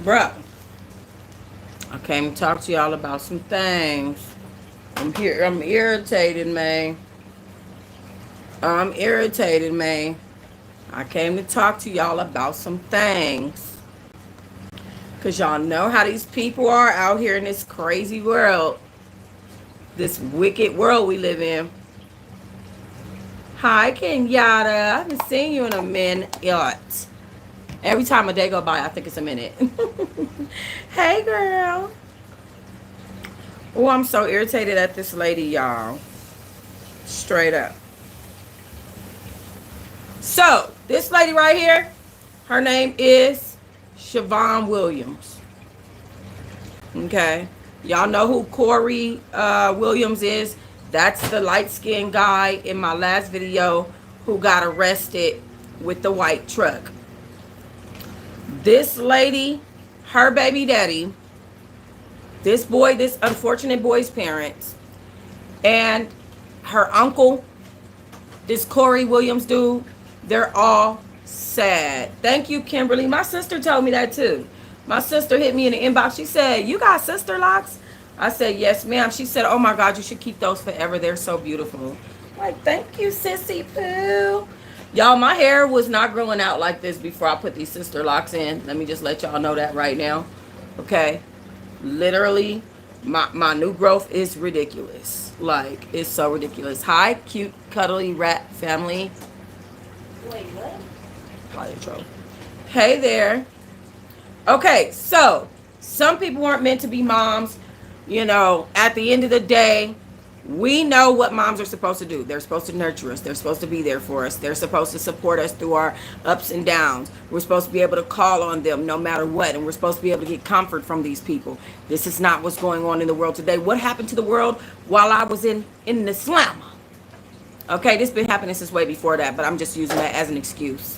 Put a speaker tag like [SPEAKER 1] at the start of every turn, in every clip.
[SPEAKER 1] Bruh, I came to talk to y'all about some things. I'm irritated, man. I'm irritated, man. I came to talk to y'all about some things. Because y'all know how these people are out here in this crazy world. This wicked world we live in. Hi, Kenyatta. I haven't seen you in a minute. Every time a day go by, I think it's a minute. Hey, girl. Oh, I'm so irritated at this lady, y'all. Straight up. So, this lady right here, her name is Siobhan Williams. Okay. Y'all know who Corey Williams is. That's the light-skinned guy in my last video who got arrested with the white truck. This lady, her baby daddy, this boy, this unfortunate boy's parents, and her uncle, this Corey Williams dude, they're all sad. Thank you, Kimberly. My sister told me that too. My sister hit me in the inbox. She said, "You got sister locks?" I said, "Yes, ma'am." She said, "Oh my God, you should keep those forever. They're so beautiful." Like, thank you, Sissy Pooh. Y'all, my hair was not growing out like this before I put these sister locks in. Let me just let y'all know that right now. Okay? Literally, my new growth is ridiculous. Like, it's so ridiculous. Hi, cute, cuddly rat family.
[SPEAKER 2] Wait, what?
[SPEAKER 1] Hi, intro. Hey there. Okay, so some people weren't meant to be moms. You know, at the end of the day, we know what moms are supposed to do. They're supposed to nurture us. They're supposed to be there for us. They're supposed to support us through our ups and downs. We're supposed to be able to call on them no matter what. And we're supposed to be able to get comfort from these people. This is not what's going on in the world today. What happened to the world while I was in the slum? Okay, this been happening since way before that, but I'm just using that as an excuse.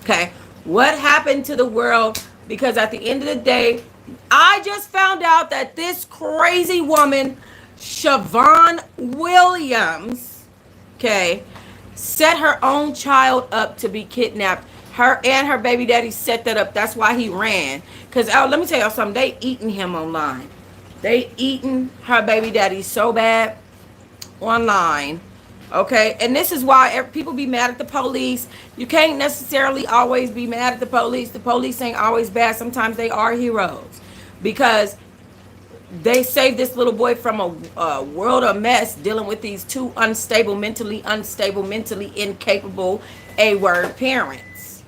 [SPEAKER 1] Okay, what happened to the world? Because at the end of the day, I just found out that this crazy woman, Siobhan Williams, okay, set her own child up to be kidnapped. Her and her baby daddy set that up. That's why he ran. Because let me tell y'all something. They eating him online. They eating her baby daddy so bad online. Okay, and this is why people be mad at the police. You can't necessarily always be mad at the police. The police ain't always bad. Sometimes they are heroes because they saved this little boy from a world of mess dealing with these two mentally unstable, mentally incapable A-word parents.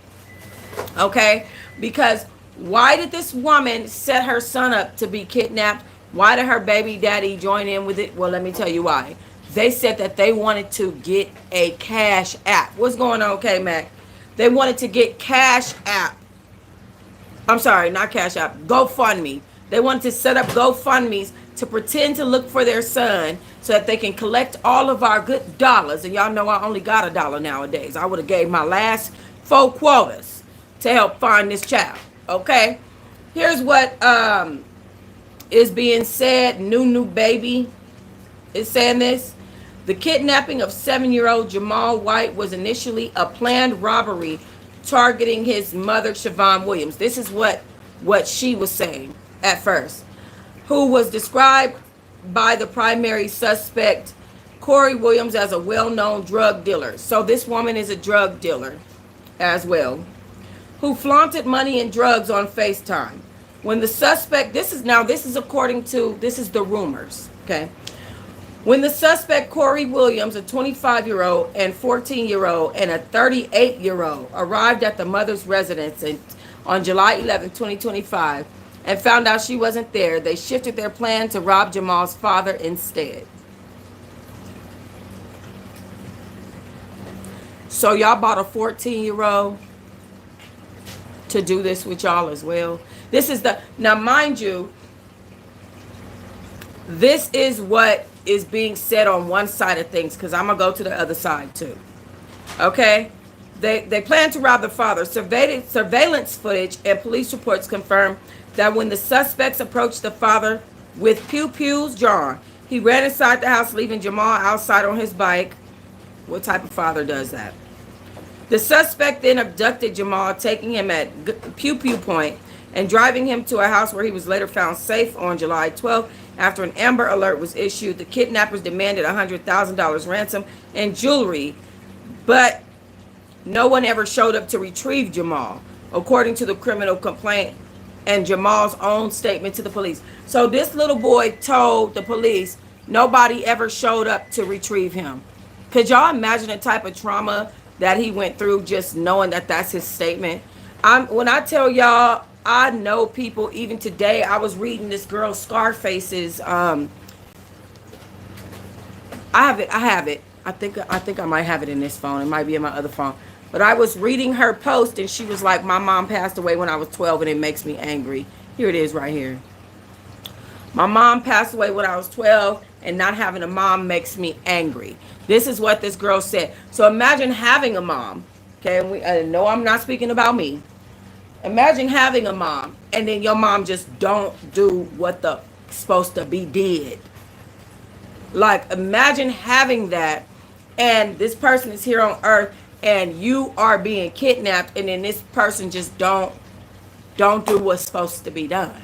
[SPEAKER 1] Okay, because why did this woman set her son up to be kidnapped? Why did her baby daddy join in with it? Well, let me tell you why. They said that they wanted to get a cash app. What's going on, K-Mac? They wanted to get cash app. I'm sorry, not cash app. GoFundMe. They wanted to set up GoFundMes to pretend to look for their son so that they can collect all of our good dollars. And y'all know I only got $1 nowadays. I would have gave my last 4 quotas to help find this child. Okay? Here's what is being said. New baby is saying this. The kidnapping of 7-year-old Jamal White was initially a planned robbery targeting his mother, Siobhan Williams. This is what she was saying at first, who was described by the primary suspect, Corey Williams, as a well-known drug dealer. So this woman is a drug dealer as well, who flaunted money and drugs on FaceTime. When the suspect, this is the rumors, okay? When the suspect, Corey Williams, a 25-year-old and 14-year-old and a 38-year-old, arrived at the mother's residence on July 11, 2025, and found out she wasn't there, they shifted their plan to rob Jamal's father instead. So y'all bought a 14-year-old to do this with y'all as well. Now mind you, this is what is being said on one side of things, because I'm gonna go to the other side too. Okay, they plan to rob the father. Surveillance footage and police reports confirm that when the suspects approached the father with pews drawn, he ran inside the house, leaving Jamal outside on his bike. What type of father does that? The suspect then abducted Jamal, taking him at pew point, and driving him to a house where he was later found safe on July 12th. After an Amber Alert was issued, the kidnappers demanded $100,000 ransom and jewelry, but no one ever showed up to retrieve Jamal, according to the criminal complaint and Jamal's own statement to the police. So this little boy told the police nobody ever showed up to retrieve him. Could y'all imagine the type of trauma that he went through just knowing that that's his statement? When I tell y'all, I know people. Even today, I was reading this girl Scarface's. I have it. I think I might have it in this phone. It might be in my other phone. But I was reading her post, and she was like, "My mom passed away when I was 12, and it makes me angry." Here it is, right here. My mom passed away when I was 12, and not having a mom makes me angry. This is what this girl said. So imagine having a mom. Okay, and no, I'm not speaking about me. Imagine having a mom, and then your mom just don't do what the supposed to be did. Like, imagine having that, and this person is here on earth, and you are being kidnapped, and then this person just don't do what's supposed to be done.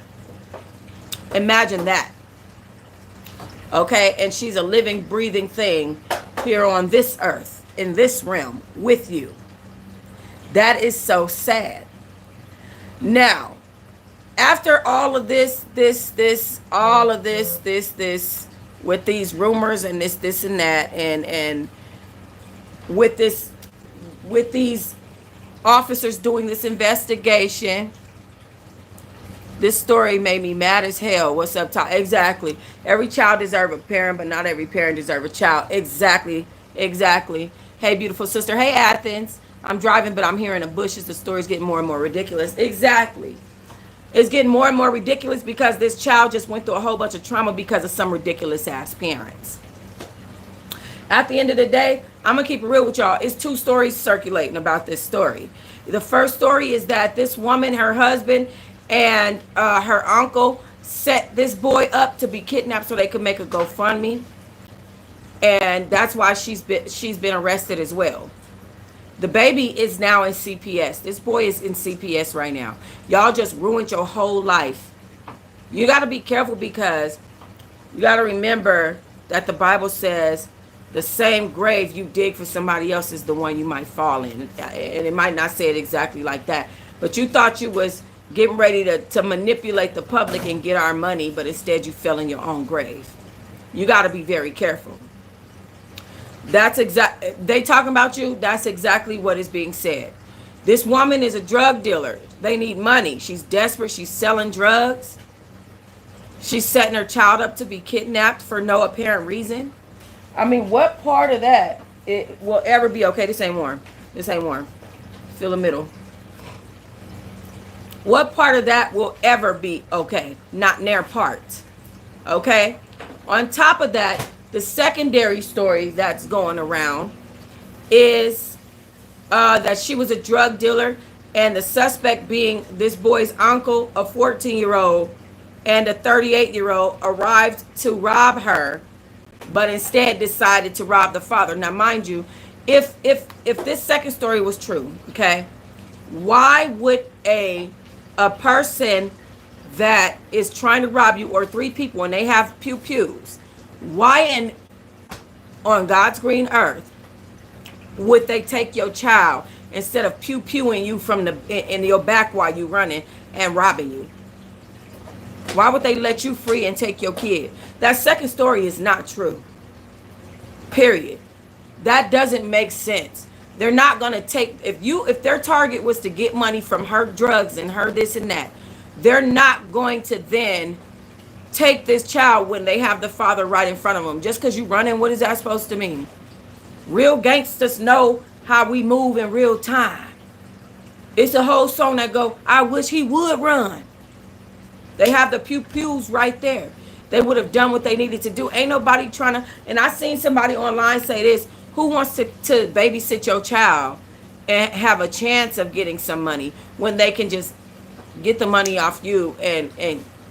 [SPEAKER 1] Imagine that. Okay, and she's a living, breathing thing here on this earth, in this realm, with you. That is so sad. Now, after all of this, all of this, with these rumors and this and that, and with these officers doing this investigation, this story made me mad as hell. What's up, Ty? Exactly. Every child deserves a parent, but not every parent deserves a child. Exactly. Hey, beautiful sister. Hey, Athens. I'm driving, but I'm hearing the bushes. The story's getting more and more ridiculous. Exactly. It's getting more and more ridiculous because this child just went through a whole bunch of trauma because of some ridiculous ass parents. At the end of the day, I'm going to keep it real with y'all. It's two stories circulating about this story. The first story is that this woman, her husband, and her uncle set this boy up to be kidnapped so they could make a GoFundMe. And that's why she's been arrested as well. The baby is now in CPS. This boy is in CPS right now. Y'all just ruined your whole life. You got to be careful because you got to remember that the Bible says the same grave you dig for somebody else is the one you might fall in. And it might not say it exactly like that. But you thought you was getting ready to manipulate the public and get our money, but instead you fell in your own grave. You got to be very careful. They talking about you. That's exactly what is being said. This woman is a drug dealer. They need money. She's desperate. She's selling drugs. She's setting her child up to be kidnapped for no apparent reason. I mean, what part of that it will ever be okay? This ain't warm. Feel the middle. What part of that will ever be okay? Not their part. Okay? On top of that, the secondary story that's going around is that she was a drug dealer, and the suspect being this boy's uncle, a 14-year-old, and a 38-year-old arrived to rob her, but instead decided to rob the father. Now, mind you, if this second story was true, okay, why would a person that is trying to rob you, or three people and they have pew-pews, why on God's green earth would they take your child instead of pew-pewing you from in your back while you running and robbing you? Why would they let you free and take your kid? That second story is not true. Period. That doesn't make sense. They're not going to take, if their target was to get money from her drugs and her this and that, they're not going to then take this child when they have the father right in front of them. Just because you running, what is that supposed to mean? Real gangsters know how we move in real time. It's a whole song that go, I wish he would run. They have the pew-pews right there. They would have done what they needed to do. Ain't nobody trying to, and I seen somebody online say this, who wants to babysit your child and have a chance of getting some money when they can just get the money off you and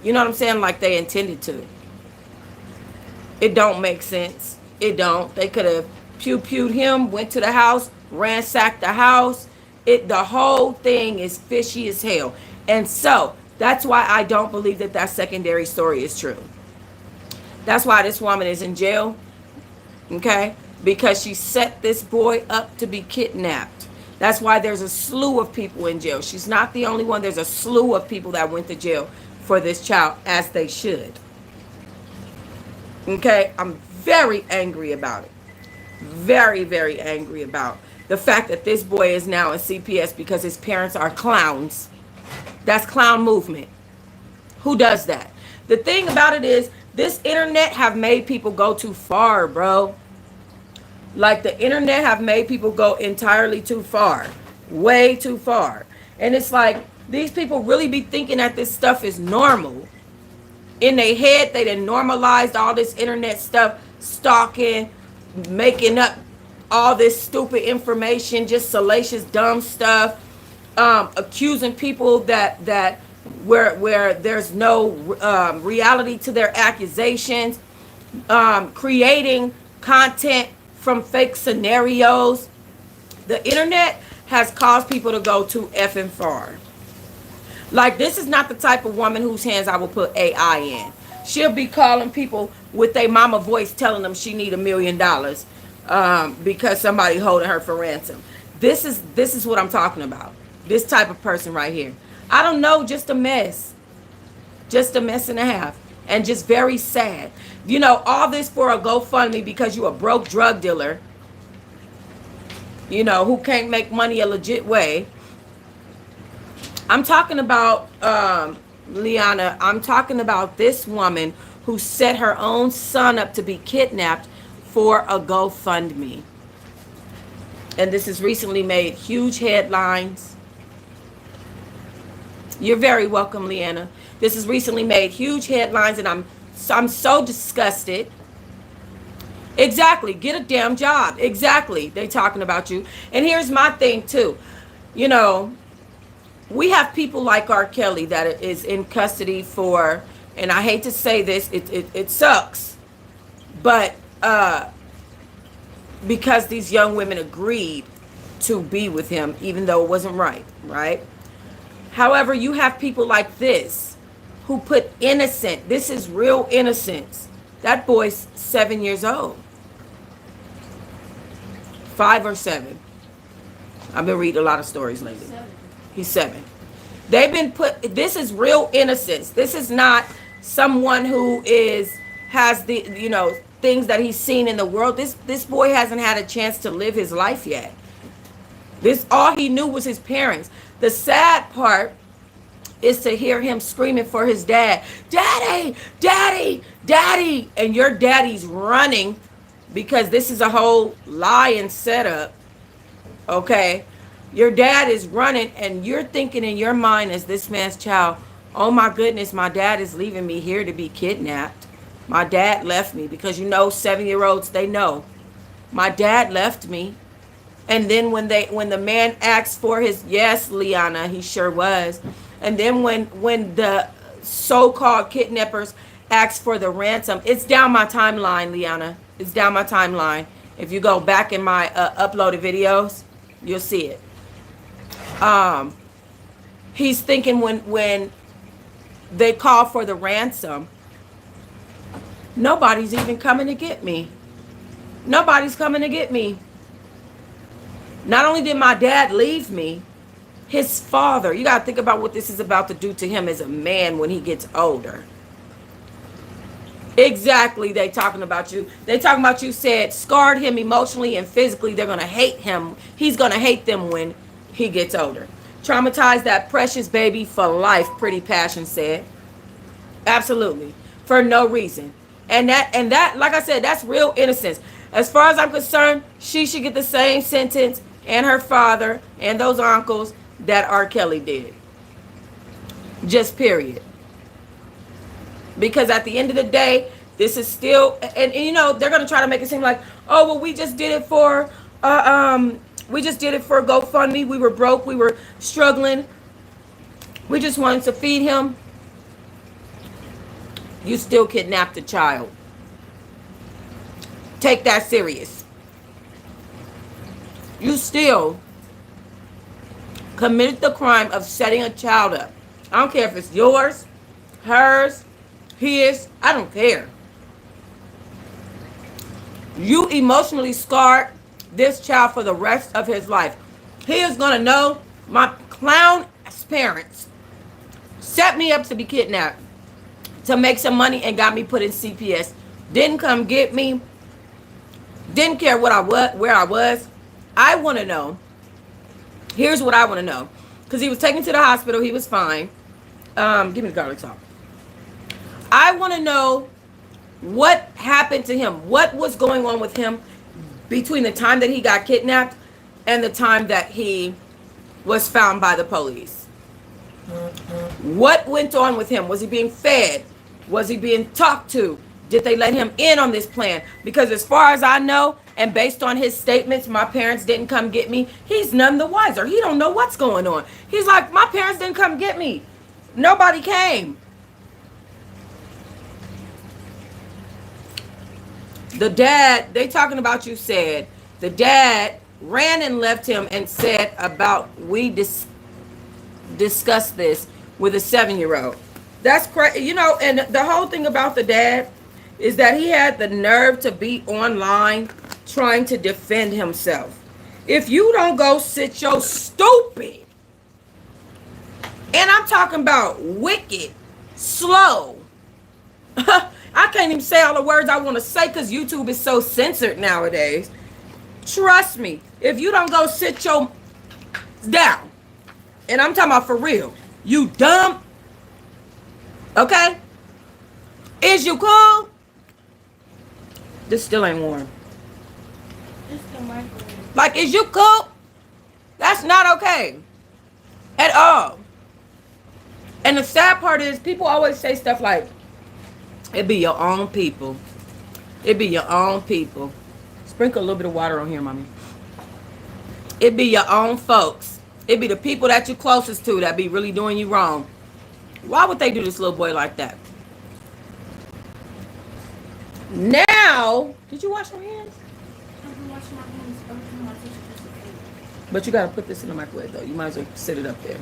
[SPEAKER 1] you know what I'm saying, like they intended to. It don't make sense. It don't. They could have pew-pewed him, went to the house, ransacked the house. The whole thing is fishy as hell. And so That's why I don't believe that that secondary story is true. That's why this woman is in jail, okay? Because she set this boy up to be kidnapped. That's why there's a slew of people in jail. She's not the only one. There's a slew of people that went to jail for this child, as they should. Okay? I'm very angry about it. Very, very angry about the fact that this boy is now in CPS because his parents are clowns. That's clown movement. Who does that? The thing about it is, this internet have made people go too far, bro. Like, the internet have made people go entirely too far. Way too far. And it's like, these people really be thinking that this stuff is normal. In their head, they done normalized all this internet stuff, stalking, making up all this stupid information, just salacious, dumb stuff, accusing people that where there's no reality to their accusations, creating content from fake scenarios. The internet has caused people to go too effing far. Like, this is not the type of woman whose hands I will put AI in. She'll be calling people with their mama voice, telling them she need $1 million because somebody holding her for ransom. This is what I'm talking about. This type of person right here. I don't know, just a mess. Just a mess and a half. And just very sad. You know, all this for a GoFundMe because you a broke drug dealer, you know, who can't make money a legit way. I'm talking about, Liana, I'm talking about this woman who set her own son up to be kidnapped for a GoFundMe. And this has recently made huge headlines. You're very welcome, Leanna. This has recently made huge headlines, and I'm so disgusted. Exactly. Get a damn job. Exactly. They talking about you. And here's my thing too. You know, we have people like R. Kelly that is in custody for, and I hate to say this, it sucks, but because these young women agreed to be with him, even though it wasn't right, right? However, you have people like this who put innocent, this is real innocence. That boy's 7 years old. 5 or 7. I've been reading a lot of stories lately. He's 7. They've been put, this is real innocence. This is not someone who has the, you know, things that he's seen in the world. This boy hasn't had a chance to live his life yet. This, all he knew was his parents. The sad part is to hear him screaming for his dad. Daddy, daddy, daddy. And your daddy's running because this is a whole lie and setup. Okay? Your dad is running and you're thinking in your mind as this man's child, oh my goodness, my dad is leaving me here to be kidnapped. My dad left me, because you know 7-year-olds, they know. My dad left me. And then when the man asked for his, yes, Liana, he sure was. And then when the so-called kidnappers asked for the ransom, it's down my timeline, Liana. It's down my timeline. If you go back in my uploaded videos, you'll see it. He's thinking when they call for the ransom, nobody's even coming to get me. Nobody's coming to get me. Not only did my dad leave me, his father, you got to think about what this is about to do to him as a man when he gets older. Exactly, they talking about you. They talking about you said scarred him emotionally and physically. They're going to hate him. He's going to hate them when he gets older. Traumatize that precious baby for life, Pretty Passion said. Absolutely. For no reason. And that, like I said, that's real innocence. As far as I'm concerned, she should get the same sentence, and her father and those uncles, that R. Kelly did. Just period. Because at the end of the day, this is still, and you know, they're going to try to make it seem like, oh, well, we just did it for GoFundMe. We were broke. We were struggling. We just wanted to feed him. You still kidnapped a child. Take that serious. You still committed the crime of setting a child up I don't care if it's yours, hers, his. I don't care. You emotionally scarred this child for the rest of his life. He is going to know my clown parents set me up to be kidnapped, to make some money, and got me put in CPS. Didn't come get me. Didn't care what I was, where I was. I want to know. Here's what I want to know. Because he was taken to the hospital. He was fine. Give me the garlic salt. I want to know what happened to him. What was going on with him between the time that he got kidnapped and the time that he was found by the police. What went on with him? Was he being fed? Was he being talked to? Did they let him in on this plan? Because as far as I know, and based on his statements, my parents didn't come get me. He's none the wiser. He don't know what's going on. He's like, my parents didn't come get me. Nobody came. The dad, they talking about, you said, the dad ran and left him and said about, we discussed this with a 7-year-old. That's crazy. You know, and the whole thing about the dad is that he had the nerve to be online trying to defend himself. If you don't go sit your stupid, and I'm talking about wicked, slow, I can't even say all the words I want to say because YouTube is so censored nowadays. Trust me, if you don't go sit your down, and I'm talking about for real, you dumb, okay? Is you cool? This still ain't warm.
[SPEAKER 2] It's the microwave.
[SPEAKER 1] Like, is you cool? That's not okay at all. And the sad part is, people always say stuff like, it be your own people. It be your own people. Sprinkle a little bit of water on here, mommy. It be your own folks. It be the people that you closest to that be really doing you wrong. Why would they do this little boy like that? Now, did you wash your hands?
[SPEAKER 2] I've been washing my hands every time I touch it.
[SPEAKER 1] But you got to put this in the microwave, though. You might as well sit it up there.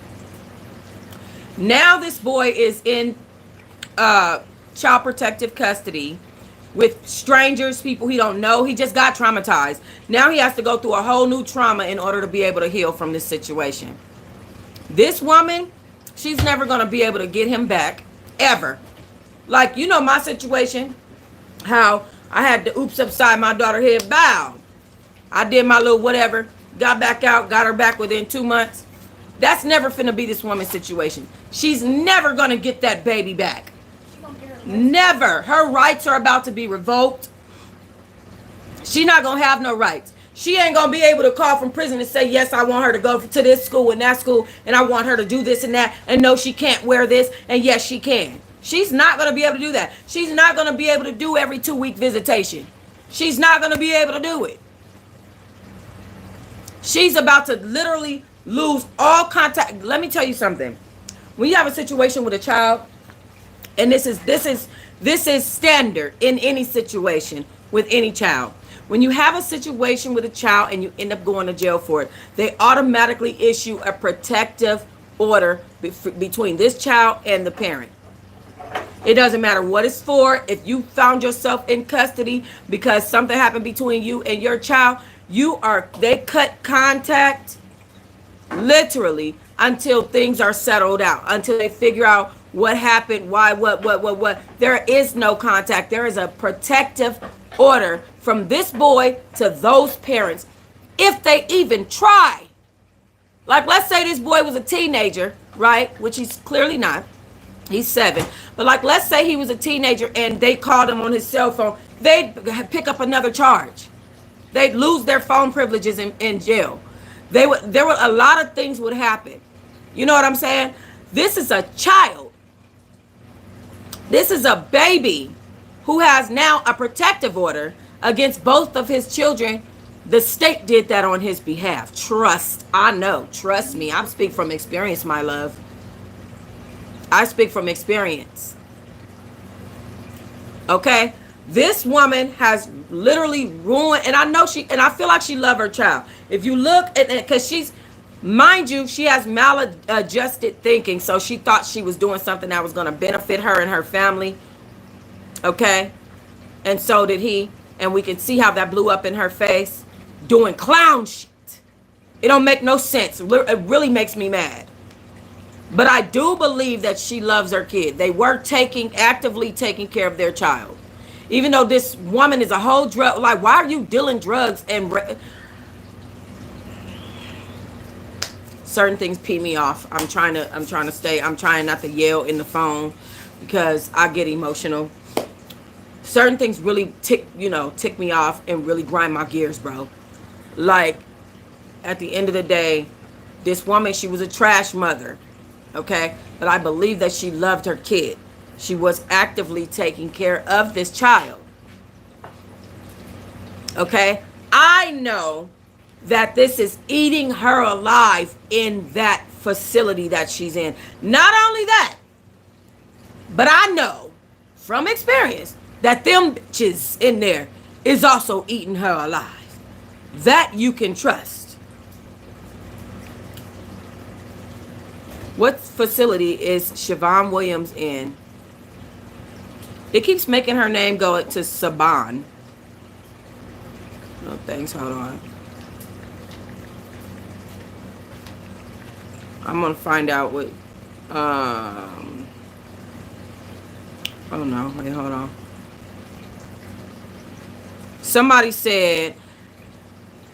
[SPEAKER 1] Now this boy is in child protective custody with strangers, people he don't know. He just got traumatized. Now he has to go through a whole new trauma in order to be able to heal from this situation. This woman, she's never going to be able to get him back, ever. Like, you know my situation, how I had to oops upside my daughter's head, bow. I did my little whatever, got back out, got her back within 2 months. That's never finna be this woman's situation. She's never gonna get that baby back. Never. Her rights are about to be revoked. She's not gonna have no rights. She ain't gonna be able to call from prison and say, yes, I want her to go to this school and that school, and I want her to do this and that, and no, she can't wear this, and yes, she can. She's not gonna be able to do that. She's not gonna be able to do every 2-week visitation. She's not gonna be able to do it. She's about to literally lose all contact. Let me tell you something. When you have a situation with a child, and this is standard in any situation with any child. When you have a situation with a child and you end up going to jail for it, they automatically issue a protective order between this child and the parent. It doesn't matter what it's for. If you found yourself in custody because something happened between you and your child, they cut contact literally until things are settled out, until they figure out what happened, why, what. There is no contact. There is a protective order from this boy to those parents, if they even try. Like, let's say this boy was a teenager, right? Which he's clearly not. He's 7. But like, let's say he was a teenager and they called him on his cell phone. They'd pick up another charge. They'd lose their phone privileges in jail. There were a lot of things would happen. You know what I'm saying? This is a child. This is a baby who has now a protective order against both of his children. The state did that on his behalf. I know. Trust me. I speak from experience, my love. I speak from experience. Okay? This woman has literally ruined, and I know and I feel like she loves her child. If you look at it, because Mind you, she has maladjusted thinking, so she thought she was doing something that was going to benefit her and her family. Okay? And so did he. And we can see how that blew up in her face doing clown shit. It don't make no sense. It really makes me mad. But I do believe that she loves her kid. They were actively taking care of their child. Even though this woman is a whole drug, like, why are you dealing drugs and certain things pee me off. I'm trying not to yell in the phone because I get emotional. Certain things really tick me off and really grind my gears, bro. Like, at the end of the day, this woman, she was a trash mother, okay? But I believe that she loved her kid. She was actively taking care of this child, okay? I know that this is eating her alive in that facility that she's in. Not only that, but I know from experience that them bitches in there is also eating her alive. That you can trust. What facility is Siobhan Williams in? It keeps making her name go to Saban. Oh, thanks. Hold on. I'm gonna find out what. Oh no! Wait, hold on. Somebody said,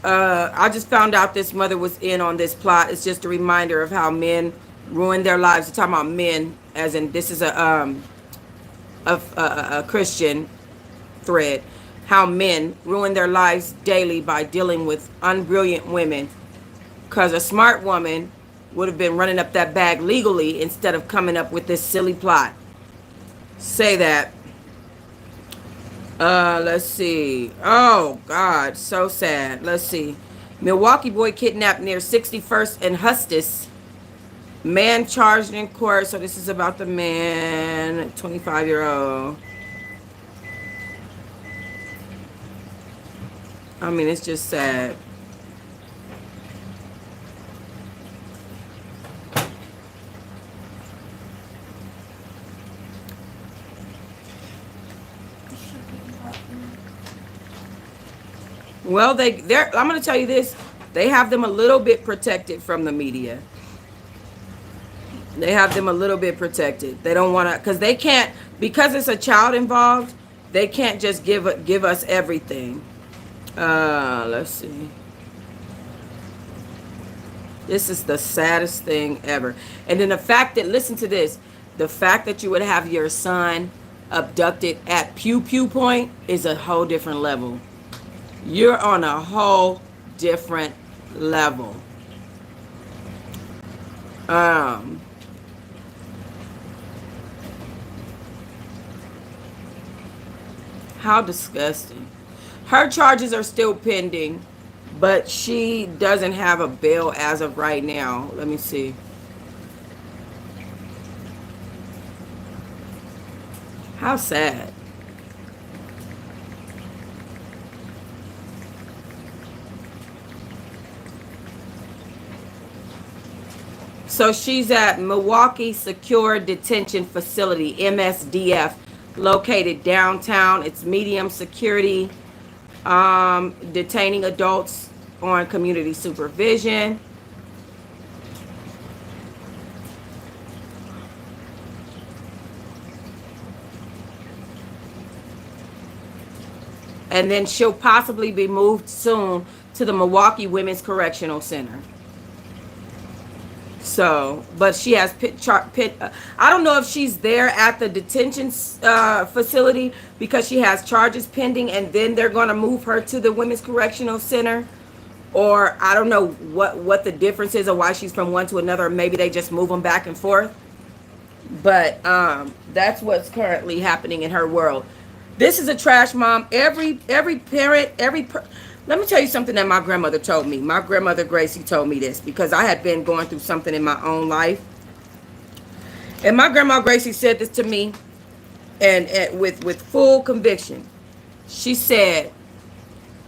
[SPEAKER 1] I just found out this mother was in on this plot. It's just a reminder of how men ruin their lives. We're talking about men, as in this is a Christian thread. How men ruin their lives daily by dealing with unbrilliant women. Because a smart woman would have been running up that bag legally instead of coming up with this silly plot. Say that. Let's see. Oh, God. So sad. Let's see. Milwaukee boy kidnapped near 61st and Hustis. Man charged in court. So this is about the man, 25-year-old. I mean, it's just sad. Well, they're. I'm going to tell you this. They have them a little bit protected from the media. They have them a little bit protected. They don't want to, because they can't, because it's a child involved, they can't just give us everything. Let's see. This is the saddest thing ever. And then the fact that, listen to this, the fact that you would have your son abducted at pew pew point is a whole different level. You're on a whole different level. How disgusting. Her charges are still pending, but she doesn't have a bail as of right now. Let me see. How sad. So she's at Milwaukee Secure Detention Facility, MSDF, located downtown. It's medium security, detaining adults on community supervision. And then she'll possibly be moved soon to the Milwaukee Women's Correctional Center. So, but she has I don't know if she's there at the detention facility because she has charges pending and then they're going to move her to the Women's Correctional Center. Or I don't know what the difference is or why she's from one to another. Maybe they just move them back and forth. But that's what's currently happening in her world. This is a trash mom. Every parent, let me tell you something that my grandmother told me. My grandmother Gracie told me this because I had been going through something in my own life. And my grandma Gracie said this to me and with full conviction. She said,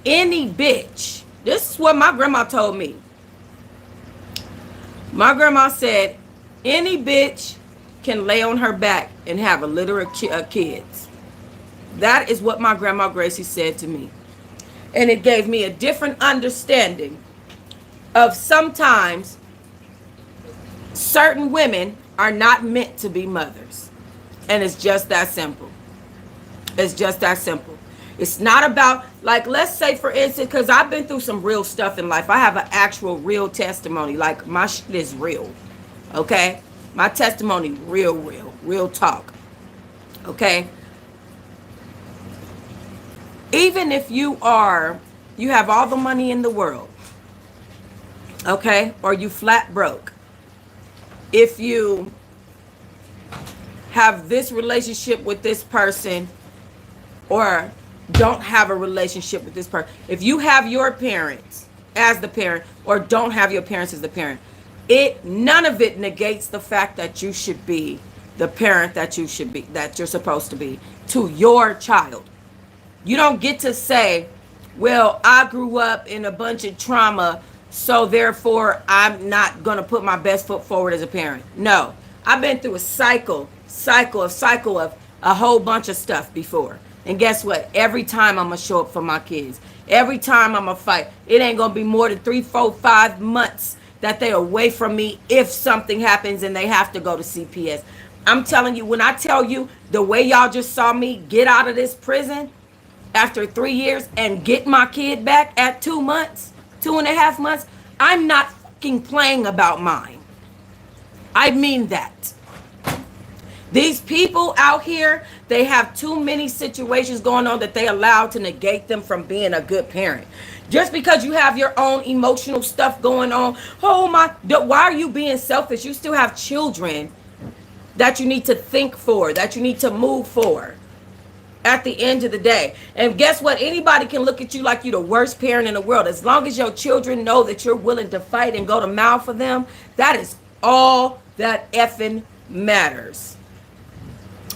[SPEAKER 1] any bitch, this is what my grandma told me. My grandma said, any bitch can lay on her back and have a litter of kids. That is what my grandma Gracie said to me. And it gave me a different understanding of sometimes certain women are not meant to be mothers. And it's just that simple. It's just that simple. It's not about, like, let's say, for instance, because I've been through some real stuff in life. I have an actual real testimony. Like, my shit is real. Okay? My testimony, real talk. Okay? Even if you have all the money in the world, okay? Or you flat broke. If you have this relationship with this person or don't have a relationship with this person, if you have your parents as the parent or don't have your parents as the parent, none of it negates the fact that you should be the parent that you're supposed to be to your child. You don't get to say, well, I grew up in a bunch of trauma, so therefore I'm not going to put my best foot forward as a parent. No, I've been through a cycle of a whole bunch of stuff before. And guess what? Every time I'm going to show up for my kids. Every time I'm going to fight. It ain't going to be more than 3, 4, 5 months that they're away from me if something happens and they have to go to CPS. I'm telling you, when I tell you the way y'all just saw me get out of this prison after 3 years and get my kid back at 2 months, 2.5 months, I'm not fucking playing about mine. I mean that. These people out here, they have too many situations going on that they allow to negate them from being a good parent. Just because you have your own emotional stuff going on, why are you being selfish? You still have children that you need to think for, that you need to move for at the end of the day. And guess what? Anybody can look at you like you're the worst parent in the world. As long as your children know that you're willing to fight and go to mouth for them, that is all that effing matters.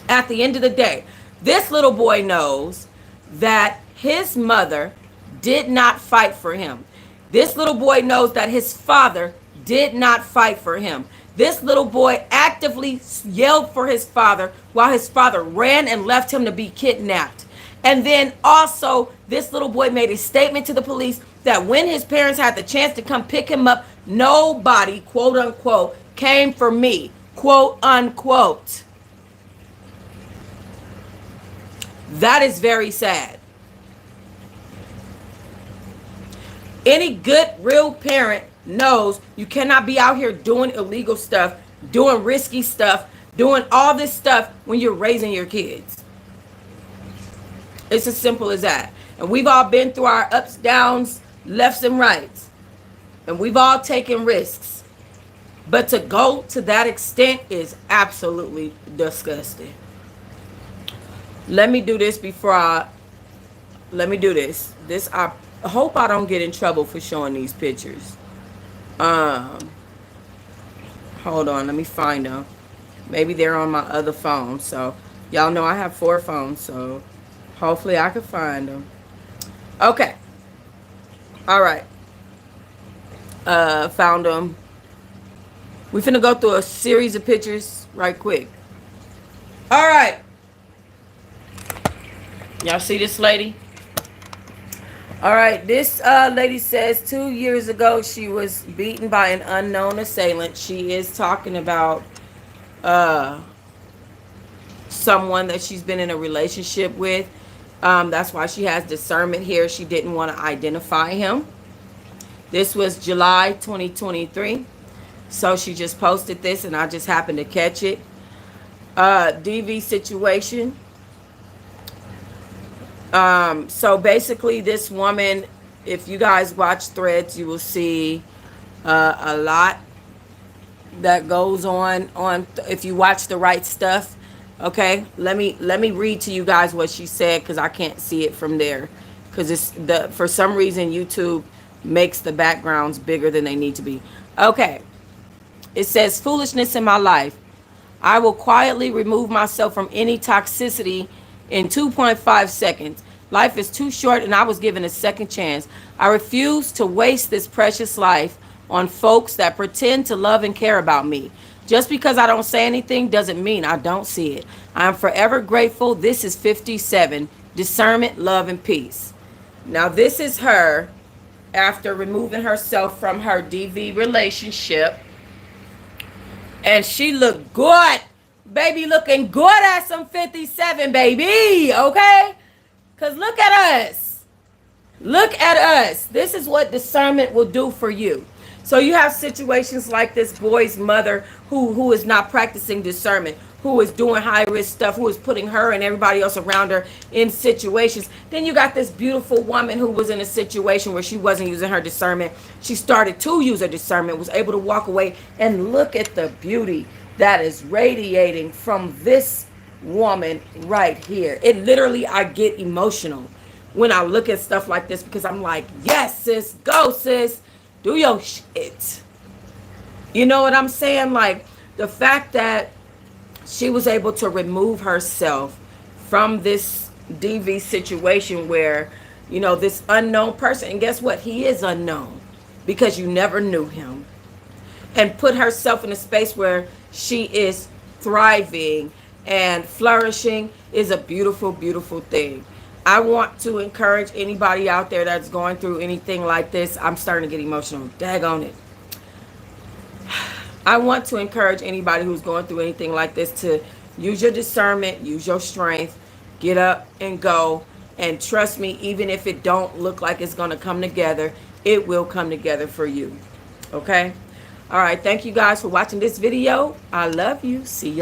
[SPEAKER 1] At the end of the day, this little boy knows that his mother did not fight for him. This little boy knows that his father did not fight for him. This little boy actively yelled for his father while his father ran and left him to be kidnapped. And then also, this little boy made a statement to the police that when his parents had the chance to come pick him up, nobody, quote unquote, came for me, quote unquote. That is very sad. Any good, real parent knows you cannot be out here doing illegal stuff, doing risky stuff, doing all this stuff when you're raising your kids. It's as simple as that. And we've all been through our ups, downs, lefts, and rights. And we've all taken risks. But to go to that extent is absolutely disgusting. Let me do this let me do this. I hope I don't get in trouble for showing these pictures. Hold on, let me find them. Maybe they're on my other phone. So y'all know I have 4 phones, so hopefully I can find them. Okay. All right. Found them. We finna go through a series of pictures right quick. All right. Y'all see this lady? All right, this lady says 2 years ago she was beaten by an unknown assailant. She is talking about someone that she's been in a relationship with. That's why she has discernment here. She didn't want to identify him. This was July 2023. So she just posted this and I just happened to catch it. DV situation. So basically this woman, if you guys watch Threads, you will see a lot that goes on if you watch the right stuff. Okay, let me read to you guys what she said because I can't see it from there because for some reason YouTube makes the backgrounds bigger than they need to be. Okay, it says, foolishness in my life. I will quietly remove myself from any toxicity in 2.5 seconds. Life is too short and I was given a second chance. I refuse to waste this precious life on folks that pretend to love and care about me. Just because I don't say anything doesn't mean I don't see it. I am forever grateful. This is 57. Discernment, love, and peace. Now, this is her after removing herself from her DV relationship. And she looked good. Baby looking good at some 57, baby. Okay? Because look at us. Look at us. This is what discernment will do for you. So you have situations like this boy's mother who is not practicing discernment, who is doing high risk stuff, who is putting her and everybody else around her in situations. Then you got this beautiful woman who was in a situation where she wasn't using her discernment. She started to use her discernment, was able to walk away, and look at the beauty that is radiating from this woman right here. It literally, I get emotional when I look at stuff like this because I'm like, yes, sis, go, sis. Do your shit. You know what I'm saying? Like, the fact that she was able to remove herself from this DV situation where, you know, this unknown person, and guess what? He is unknown because you never knew him, and put herself in a space where she is thriving and flourishing is a beautiful, beautiful thing. I want to encourage anybody out there that's going through anything like this. I'm starting to get emotional. Daggone it. I want to encourage anybody who's going through anything like this to use your discernment, use your strength, get up and go. And trust me, even if it don't look like it's going to come together, it will come together for you. Okay? All right. Thank you guys for watching this video. I love you. See you later.